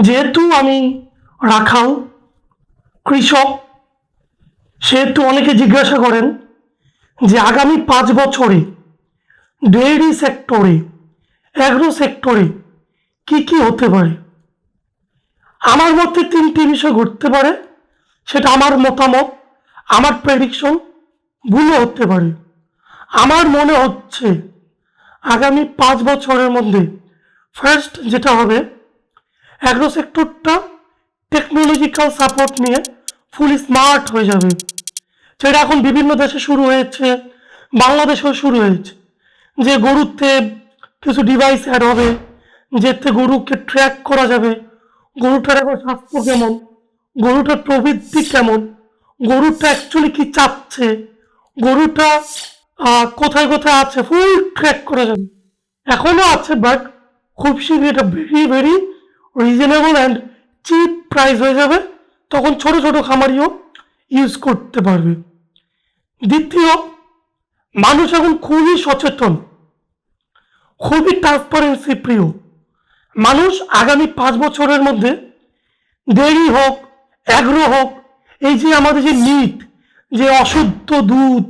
যেহেতু আমি রাখাল কৃষক, সেহেতু অনেকে জিজ্ঞাসা করেন যে আগামী 5 বছরে ডেইরি সেক্টরে, অ্যাগ্রো সেক্টরে কি কি হতে পারে। আমার মতে 3টি বিষয় ঘটতে পারে। সেটা আমার মতামত, আমার প্রেডিকশন, ভুলও হতে পারে। আমার মনে হচ্ছে আগামী 5 বছরের মধ্যে ফার্স্ট যেটা হবে, অ্যাগ্রো সেক্টরটা টেকনোলজিক্যাল সাপোর্ট নিয়ে ফুল স্মার্ট হয়ে যাবে। যেটা এখন বিভিন্ন দেশে শুরু হয়েছে, বাংলাদেশেও শুরু হয়েছে। যে গরুতে কিছু ডিভাইস অ্যাড হবে, যেতে গরুকে ট্র্যাক করা যাবে, গরুটার এখন স্বাস্থ্য কেমন, গরুটার প্রবৃদ্ধি কেমন, গরুটা অ্যাকচুয়ালি কি চাচ্ছে, গরুটা কোথায় কোথায় আছে, ফুল ট্র্যাক করা যাবে। এখনো আছে, বাট খুব শীঘ্রই এটা very very reasonable and chip price হয়ে যাবে। তখন ছোট ছোট খামারিও ইউজ করতে পারবে। দ্বিতীয়, মানুষ এখন খুবই সচেতন, খুবই ট্রান্সপারেন্সি প্রিয়। মানুষ আগামী 5 বছরের মধ্যে ডেইরি হোক, অ্যাগ্রো হোক, এই যে আমাদের যে মিট, যে অশুদ্ধ দুধ,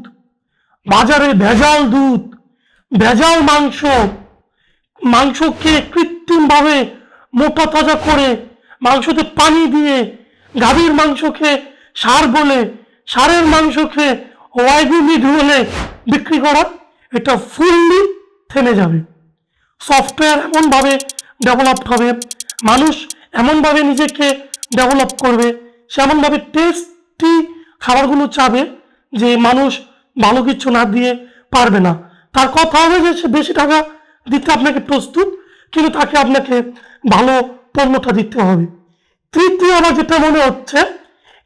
বাজারে ভেজাল দুধ, ভেজাল মাংস, মাংসকে কৃত্রিমভাবে মোটা তাজা করে মাংসতে পানি দিয়ে, গাভীর মাংসকে সার বলে, সারের মাংসকে ওয়াইবি মিট বলে বিক্রি করা, এটা ফুললি থেমে যাবে। সফটওয়্যার এমনভাবে ডেভেলপড হবে, মানুষ এমনভাবে নিজেকে ডেভেলপ করবে, সেমনভাবে টেস্টি খাবারগুলো চাবে যে মানুষ ভালো কিছু না দিয়ে পারবে না। তার কথা হবে যে সে বেশি টাকা দিতে আপনাকে প্রস্তুত, কিন্তু তাকে আপনাকে ভালো পণ্যটা দিতে হবে। তৃতীয়, আমার যেটা মনে হচ্ছে,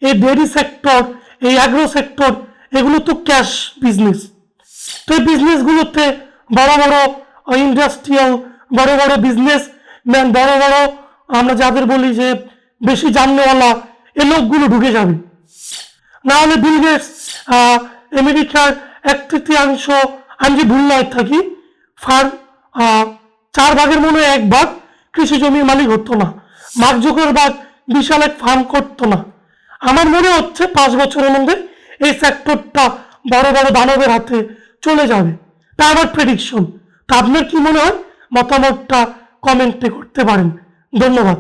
এই ডেয়ারি সেক্টর, এই অ্যাগ্রো সেক্টর, এগুলো তো ক্যাশ বিজনেস। তো এই বিজনেসগুলোতে বড় বড় ইন্ডাস্ট্রিয়াল, বড় বড় বিজনেসম্যান, বড় বড় আমরা যাদের বলি যে বেশি জাননেওয়ালা, এই লোকগুলো ঢুকে যাবে। না হলে বিল গেটস আমেরিকার 1/3, আমি যে ভুল নয় থাকি, ফার্ম 4 ভাগের মনে 1 ভাগ কৃষি জমির মালিক হতো না। মার্ক জুকারবার্গ বিশাল এক ফার্ম করতো না। আমার মনে হচ্ছে 5 বছরের মধ্যে এই সেক্টরটা বড় বড় দানবের হাতে চলে যাবে। তা আমার প্রেডিকশন। তা আপনার কি মনে হয়? মতামতটা কমেন্টে করতে পারেন। ধন্যবাদ।